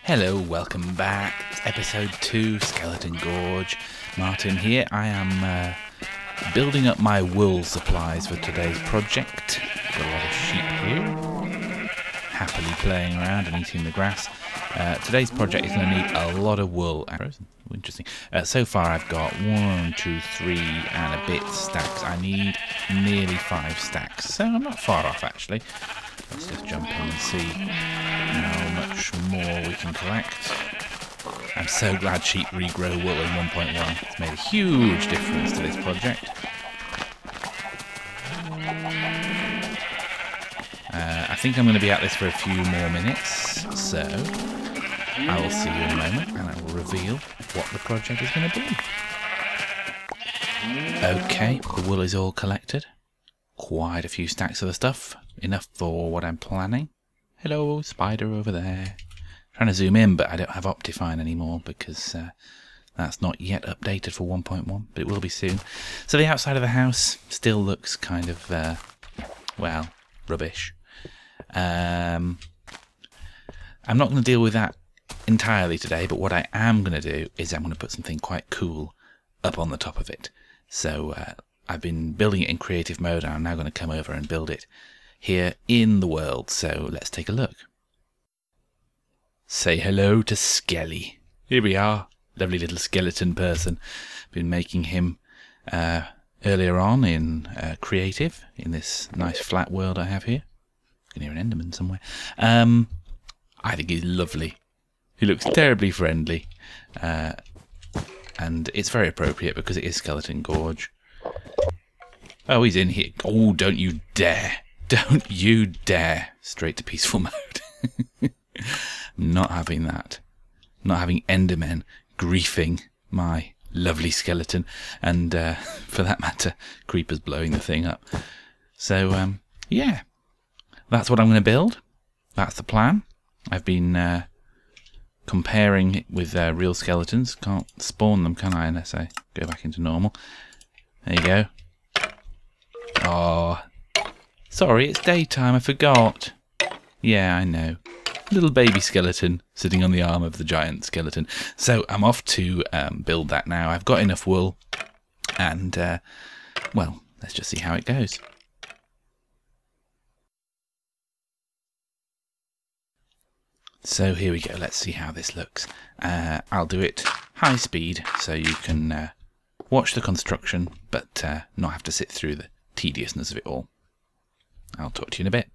Hello, welcome back. It's episode 2, Skeleton Gorge. Martin here. I am building up my wool supplies for today's project. Got a lot of sheep here, happily playing around and eating the grass. Today's project is going to need a lot of wool. Interesting. So far I've got 1, 2, 3 and a bit stacks. I need nearly 5 stacks, so I'm not far off actually. Let's just jump in and see how much more we can collect. I'm so glad sheep regrow wool in 1.1. It's made a huge difference to this project. I think I'm going to be at this for a few more minutes, so I will see you in a moment and I will reveal what the project is going to be. Okay, the wool is all collected. Quite a few stacks of the stuff. Enough for what I'm planning. Hello, spider over there. Trying to zoom in, but I don't have Optifine anymore because that's not yet updated for 1.1, but it will be soon. So the outside of the house still looks kind of, well, rubbish. I'm not going to deal with that entirely today, but what I am going to do is I'm going to put something quite cool up on the top of it. So I've been building it in creative mode and I'm now going to come over and build it here in the world. So let's take a look. Say hello to Skelly. Here we are, lovely little skeleton person. Been making him earlier on in creative, in this nice flat world I have here. You can hear an Enderman somewhere. I think he's lovely. He looks terribly friendly. And it's very appropriate because it is Skeleton Gorge. Oh, he's in here. Oh, don't you dare. Don't you dare. Straight to peaceful mode. Not having that. Not having Endermen griefing my lovely skeleton. And for that matter, creepers blowing the thing up. So, yeah. That's what I'm going to build. That's the plan. I've been comparing it with real skeletons. Can't spawn them, can I, unless I go back into normal. There you go. Oh, sorry, it's daytime, I forgot. Yeah, I know. Little baby skeleton sitting on the arm of the giant skeleton. So I'm off to build that now. I've got enough wool. And, well, let's just see how it goes. So here we go. Let's see how this looks. I'll do it high speed so you can watch the construction, but not have to sit through the tediousness of it all. I'll talk to you in a bit.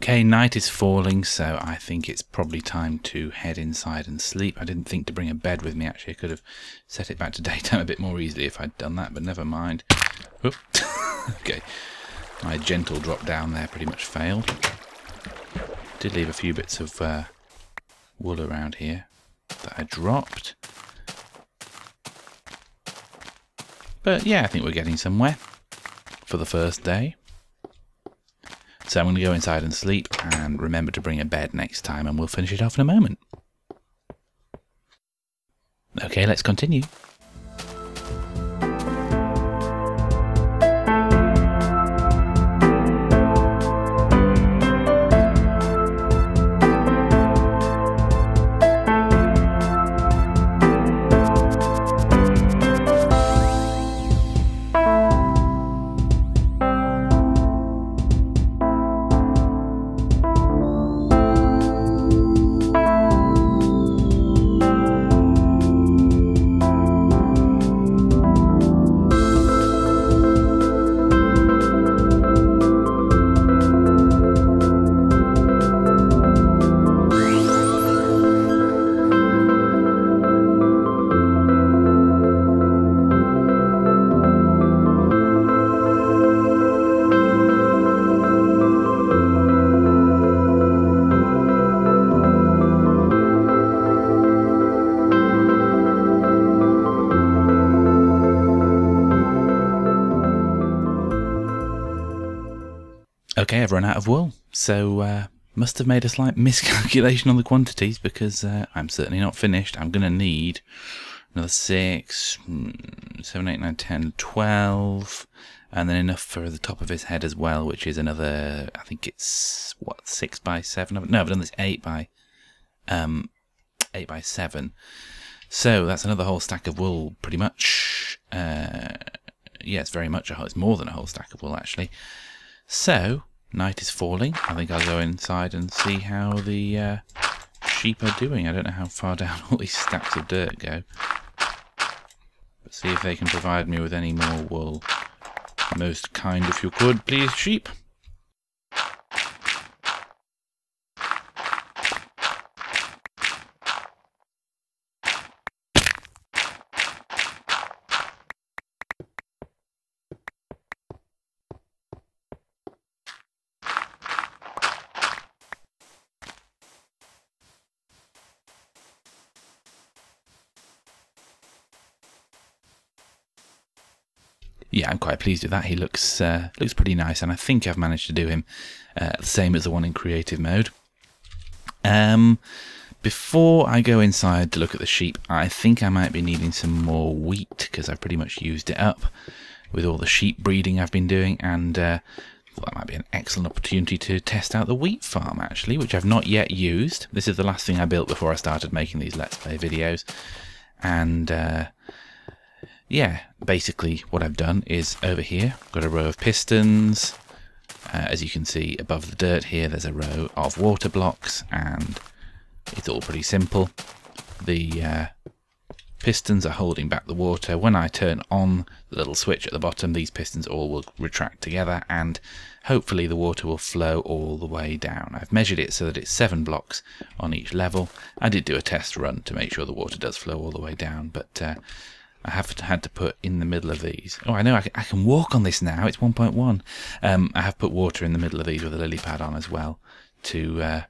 Okay, night is falling, so I think it's probably time to head inside and sleep. I didn't think to bring a bed with me, actually. I could have set it back to daytime a bit more easily if I'd done that, but never mind. Oh. Okay, my gentle drop down there pretty much failed. Did leave a few bits of wool around here that I dropped. But yeah, I think we're getting somewhere for the first day. So I'm going to go inside and sleep and remember to bring a bed next time and we'll finish it off in a moment. Okay, let's continue. Okay, I've run out of wool, so must have made a slight miscalculation on the quantities because I'm certainly not finished. I'm going to need another 6, 7, 8, 9, 10, 12, and then enough for the top of his head as well, which is another, I think it's, 6 by 7? No, I've done this 8 by 7. So that's another whole stack of wool, pretty much. Yeah, it's very much it's more than a whole stack of wool, actually. So, night is falling. I think I'll go inside and see how the sheep are doing. I don't know how far down all these stacks of dirt go. But see if they can provide me with any more wool. Most kind if you could, please, sheep. Yeah, I'm quite pleased with that. He looks pretty nice, and I think I've managed to do him the same as the one in creative mode. Before I go inside to look at the sheep, I think I might be needing some more wheat, because I've pretty much used it up with all the sheep breeding I've been doing, and that might be an excellent opportunity to test out the wheat farm, actually, which I've not yet used. This is the last thing I built before I started making these Let's Play videos, and yeah, basically what I've done is over here, got a row of pistons. As you can see above the dirt here, there's a row of water blocks, and it's all pretty simple. The pistons are holding back the water. When I turn on the little switch at the bottom, these pistons all will retract together, and hopefully the water will flow all the way down. I've measured it so that it's 7 blocks on each level. I did do a test run to make sure the water does flow all the way down, but I have had to put in the middle of these. Oh, I know, I can walk on this now. It's 1.1. I have put water in the middle of these with a lily pad on as well to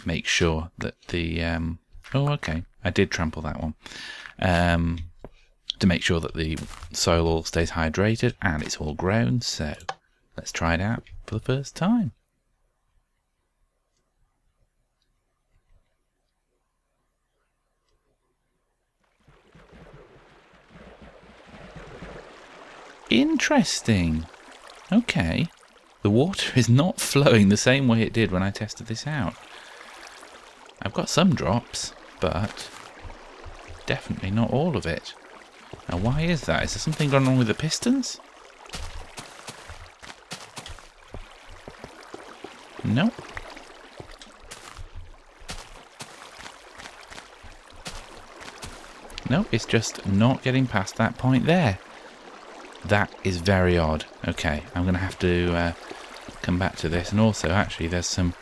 make sure that the... oh, okay. I did trample that one. To make sure that the soil all stays hydrated and it's all grown. So let's try it out for the first time. Interesting. Okay. The water is not flowing the same way it did when I tested this out. I've got some drops, but definitely not all of it. Now, why is that? Is there something going on with the pistons? No. No, it's just not getting past that point there. That is very odd. Okay, I'm going to have to come back to this. And also, actually, there's some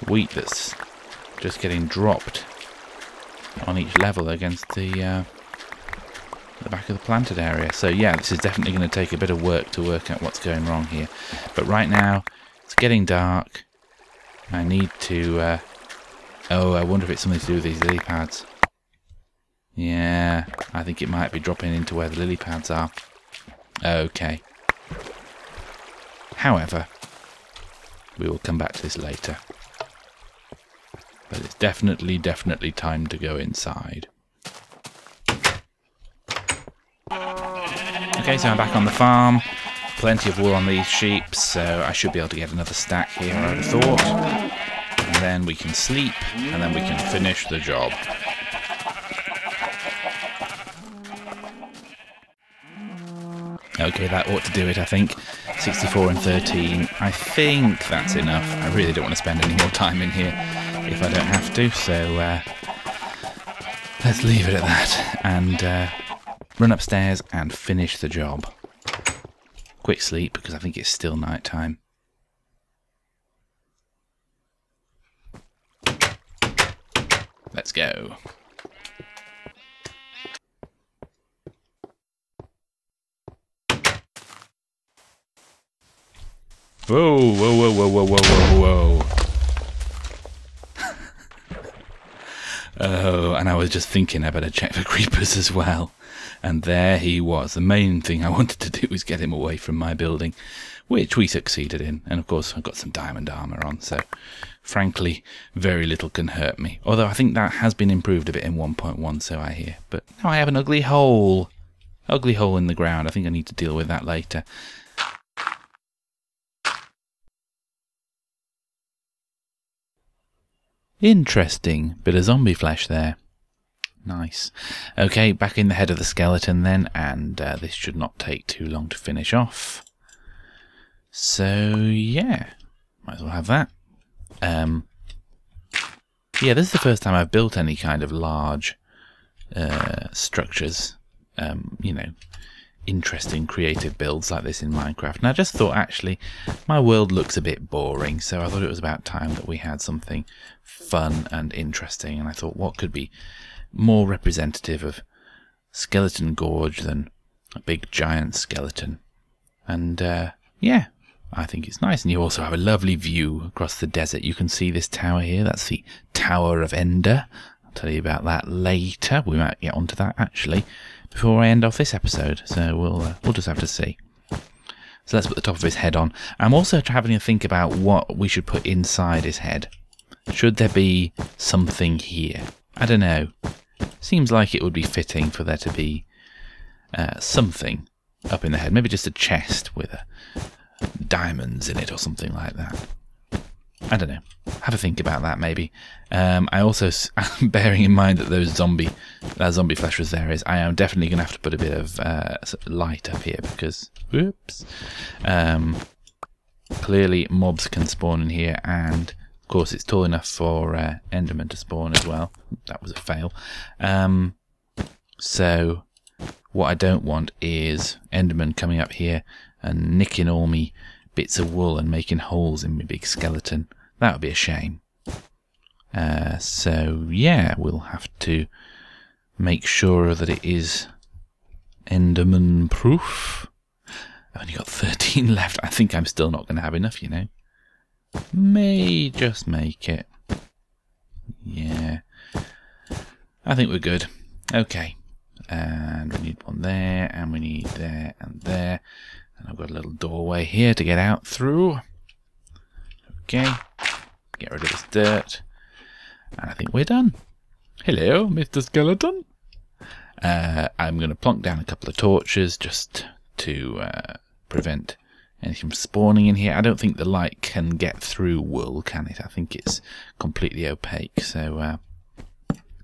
wheat that's just getting dropped on each level against the back of the planted area. So yeah, this is definitely going to take a bit of work to work out what's going wrong here. But right now, it's getting dark. I need to... oh, I wonder if it's something to do with these lily pads. Yeah, I think it might be dropping into where the lily pads are. Okay. However, we will come back to this later. But it's definitely time to go inside. Okay, so I'm back on the farm. Plenty of wool on these sheep, so I should be able to get another stack here, I would have thought. And then we can sleep, and then we can finish the job. Okay, that ought to do it, I think. 64 and 13. I think that's enough. I really don't want to spend any more time in here if I don't have to, so let's leave it at that and run upstairs and finish the job. Quick sleep, because I think it's still night time. Let's go. Whoa, whoa, whoa, whoa, whoa, whoa, whoa, whoa. Oh, and I was just thinking I better check for creepers as well. And there he was. The main thing I wanted to do was get him away from my building, which we succeeded in. And of course, I've got some diamond armor on, so frankly, very little can hurt me. Although I think that has been improved a bit in 1.1, so I hear. But now I have an ugly hole. Ugly hole in the ground. I think I need to deal with that later. Interesting. Bit of zombie flesh there. Nice. Okay, back in the head of the skeleton then, and this should not take too long to finish off. So, yeah. Might as well have that. Yeah, this is the first time I've built any kind of large structures. You know, interesting creative builds like this in Minecraft. And I just thought, actually, my world looks a bit boring, so I thought it was about time that we had something fun and interesting. And I thought, what could be more representative of Skeleton Gorge than a big giant skeleton? And yeah, I think it's nice. And you also have a lovely view across the desert. You can see this tower here. That's the Tower of Ender. I'll tell you about that later. We might get onto that actually before I end off this episode. So we'll just have to see. So let's put the top of his head on. I'm also having to think about what we should put inside his head. Should there be something here? I don't know. Seems like it would be fitting for there to be something up in the head. Maybe just a chest with diamonds in it or something like that. I don't know. Have a think about that maybe. I also, bearing in mind that zombie flesh was there, I am definitely going to have to put a bit of light up here because, whoops. Clearly mobs can spawn in here, and of course it's tall enough for Endermen to spawn as well. That was a fail. So what I don't want is Endermen coming up here and nicking all me bits of wool and making holes in my big skeleton. That would be a shame. So yeah, we'll have to make sure that it is Enderman proof. I've only got 13 left. I think I'm still not going to have enough, you know. May just make it. Yeah. I think we're good. Okay. And we need one there, and we need there and there. And I've got a little doorway here to get out through. Okay. Get rid of this dirt. And I think we're done. Hello, Mr. Skeleton. I'm going to plonk down a couple of torches just to prevent anything from spawning in here. I don't think the light can get through wool, can it? I think it's completely opaque. So,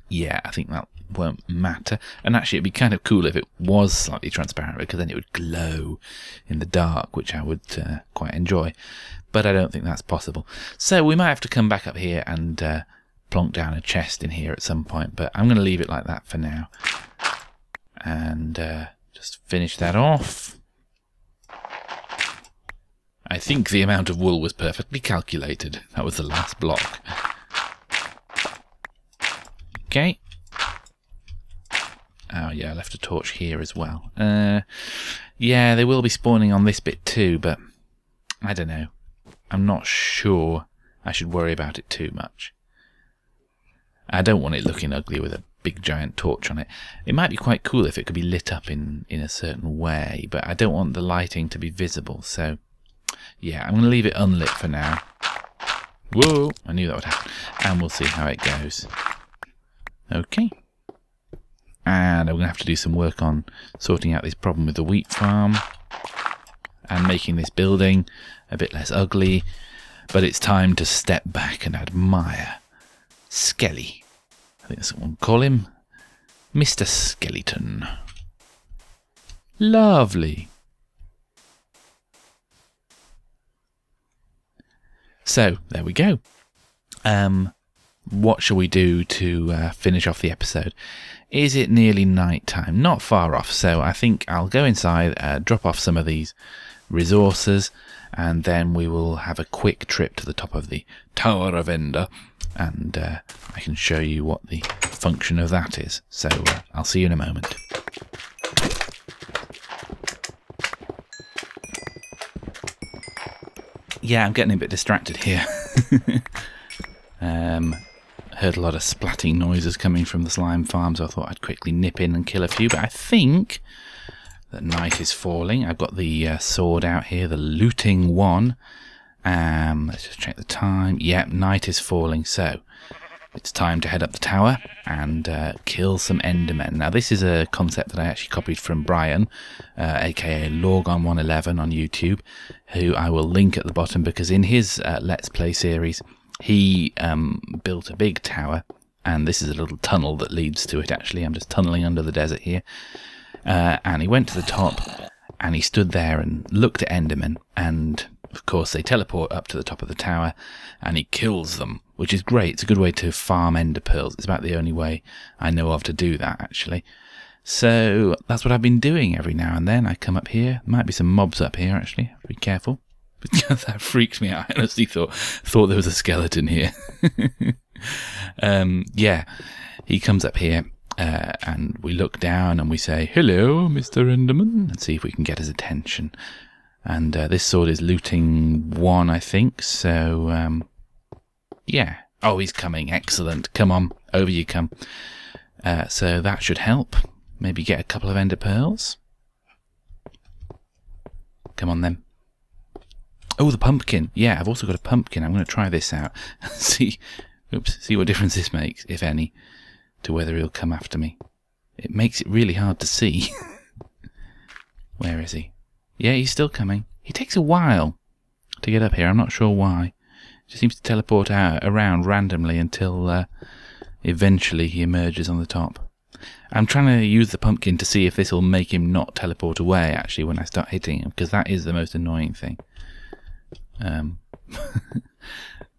yeah, I think that won't matter. And actually, it'd be kind of cool if it was slightly transparent, because then it would glow in the dark, which I would quite enjoy. But I don't think that's possible. So we might have to come back up here and plonk down a chest in here at some point. But I'm going to leave it like that for now. And just finish that off. I think the amount of wool was perfectly calculated. That was the last block. Okay. Oh yeah, I left a torch here as well. Yeah, they will be spawning on this bit too, but I don't know. I'm not sure I should worry about it too much. I don't want it looking ugly with a big giant torch on it. It might be quite cool if it could be lit up in a certain way, but I don't want the lighting to be visible, so yeah, I'm going to leave it unlit for now. Whoa, I knew that would happen. And we'll see how it goes. Okay. And I'm going to have to do some work on sorting out this problem with the wheat farm and making this building a bit less ugly. But it's time to step back and admire Skelly. I think that's what we'll call him. Mr. Skeleton. Lovely. So, there we go. What shall we do to finish off the episode? Is it nearly night time? Not far off, so I think I'll go inside, drop off some of these resources, and then we will have a quick trip to the top of the Tower of Ender, and I can show you what the function of that is. So I'll see you in a moment. Yeah, I'm getting a bit distracted here. Heard a lot of splatting noises coming from the slime farm, so I thought I'd quickly nip in and kill a few. But I think that night is falling. I've got the sword out here, the looting one. Let's just check the time. Yep, night is falling, so it's time to head up the tower and kill some Endermen. Now, this is a concept that I actually copied from Brian, aka Lorgon111 on YouTube, who I will link at the bottom, because in his Let's Play series, he built a big tower, and this is a little tunnel that leads to it, actually. I'm just tunneling under the desert here. And he went to the top, and he stood there and looked at Endermen, and of course they teleport up to the top of the tower, and he kills them, which is great. It's a good way to farm ender pearls. It's about the only way I know of to do that, actually. So that's what I've been doing every now and then. I come up here. Might be some mobs up here, actually. Be careful. Because that freaks me out. I honestly thought there was a skeleton here. Yeah, he comes up here. And we look down and we say, "Hello, Mr. Enderman," and see if we can get his attention. And this sword is looting 1, I think, so yeah. Oh, he's coming. Excellent. Come on, over you come. So that should help. Maybe get a couple of ender pearls. Come on then. Oh, the pumpkin. Yeah, I've also got a pumpkin. I'm going to try this out. see what difference this makes, if any, to whether he'll come after me. It makes it really hard to see. Where is he? Yeah, he's still coming. He takes a while to get up here. I'm not sure why. He just seems to teleport around randomly until eventually he emerges on the top. I'm trying to use the pumpkin to see if this will make him not teleport away, actually, when I start hitting him, because that is the most annoying thing.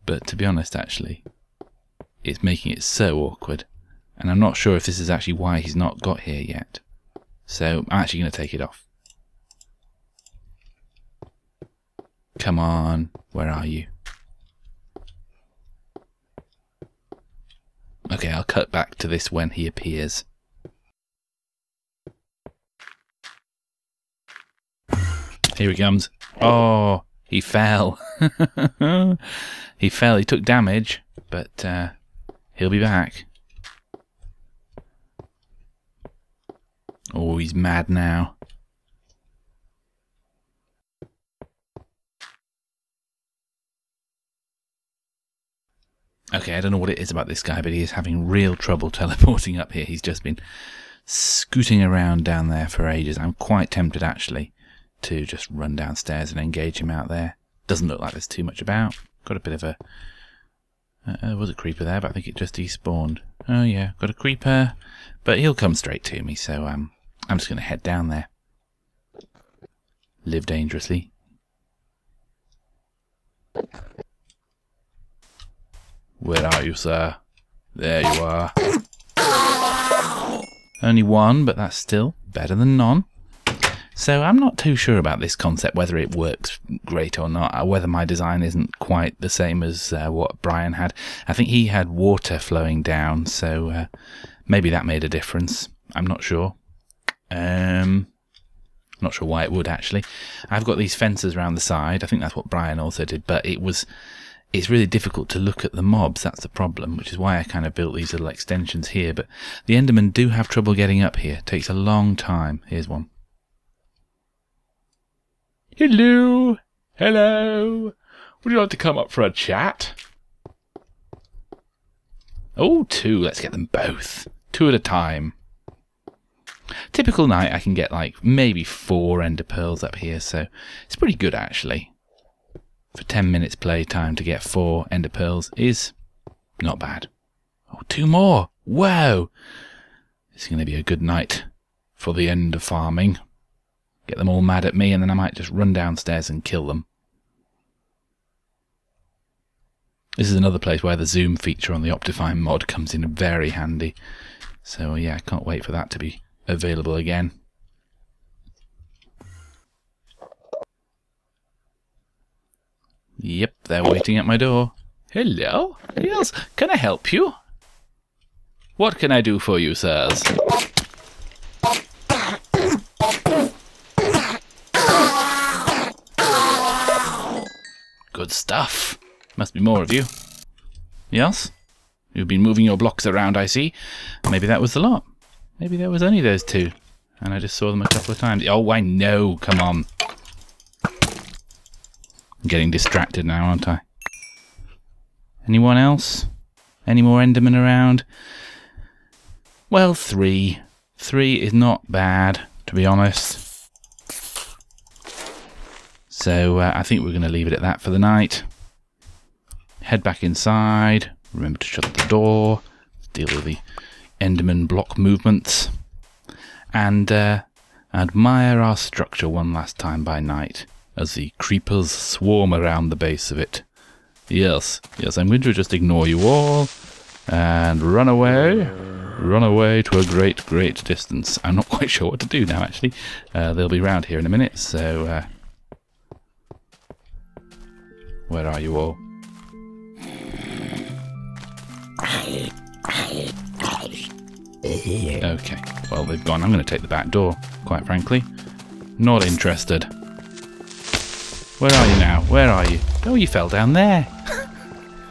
But to be honest, actually, it's making it so awkward. And I'm not sure if this is actually why he's not got here yet. So I'm actually going to take it off. Come on, where are you? Okay, I'll cut back to this when he appears. Here he comes. Oh, he fell. He fell, he took damage, but he'll be back. Oh, he's mad now. Okay, I don't know what it is about this guy, but he is having real trouble teleporting up here. He's just been scooting around down there for ages. I'm quite tempted, actually, to just run downstairs and engage him out there. Doesn't look like there's too much about. Got a bit of a... there was a creeper there, but I think it just despawned. Oh yeah, got a creeper, but he'll come straight to me, so I'm just going to head down there. Live dangerously. Where are you, sir? There you are. Only one, but that's still better than none. So I'm not too sure about this concept, whether it works great or not, whether my design isn't quite the same as what Brian had. I think he had water flowing down, so maybe that made a difference. I'm not sure. Not sure why it would, actually. I've got these fences around the side. I think that's what Brian also did, but it's really difficult to look at the mobs. That's the problem, which is why I kind of built these little extensions here. But the Endermen do have trouble getting up here. It takes a long time. Here's one. Hello. Hello. Would you like to come up for a chat? Oh, 2. Let's get them both. 2 at a time. Typical night, I can get like maybe 4 ender pearls up here, so it's pretty good, actually. For 10 minutes playtime to get 4 ender pearls is not bad. Oh, 2 more. Whoa. This is going to be a good night for the ender farming. Get them all mad at me, and then I might just run downstairs and kill them. This is another place where the zoom feature on the Optifine mod comes in very handy. So yeah, I can't wait for that to be available again. Yep, they're waiting at my door. Hello? Yes, can I help you? What can I do for you, sirs? Good stuff. Must be more of you. Yes? You've been moving your blocks around, I see. Maybe that was the lot. Maybe there was only those two. And I just saw them a couple of times. Oh, I know. Come on. I'm getting distracted now, aren't I? Anyone else? Any more Endermen around? Well, 3. 3 is not bad, to be honest. So I think we're going to leave it at that for the night. Head back inside. Remember to shut the door. Deal with the Enderman block movements. And admire our structure one last time by night as the creepers swarm around the base of it. Yes, I'm going to just ignore you all and run away to a great, great distance. I'm not quite sure what to do now, actually. They'll be round here in a minute, so... where are you all? Okay, well, they've gone. I'm going to take the back door, quite frankly. Not interested. Where are you now? Where are you? Oh, you fell down there.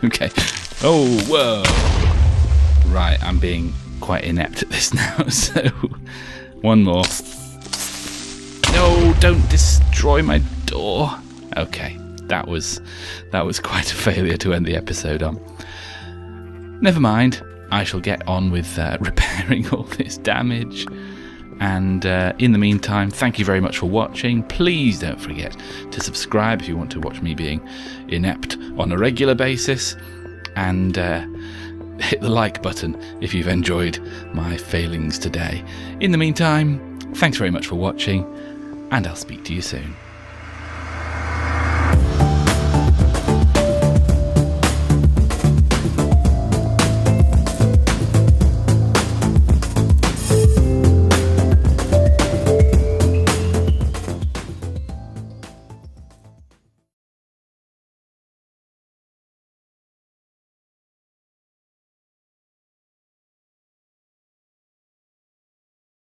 Okay. Oh, whoa. Right, I'm being quite inept at this now, so... one more. No, don't destroy my door. Okay, that was quite a failure to end the episode on. Never mind. I shall get on with repairing all this damage. And in the meantime, thank you very much for watching. Please don't forget to subscribe if you want to watch me being inept on a regular basis. And hit the like button if you've enjoyed my failings today. In the meantime, thanks very much for watching, and I'll speak to you soon.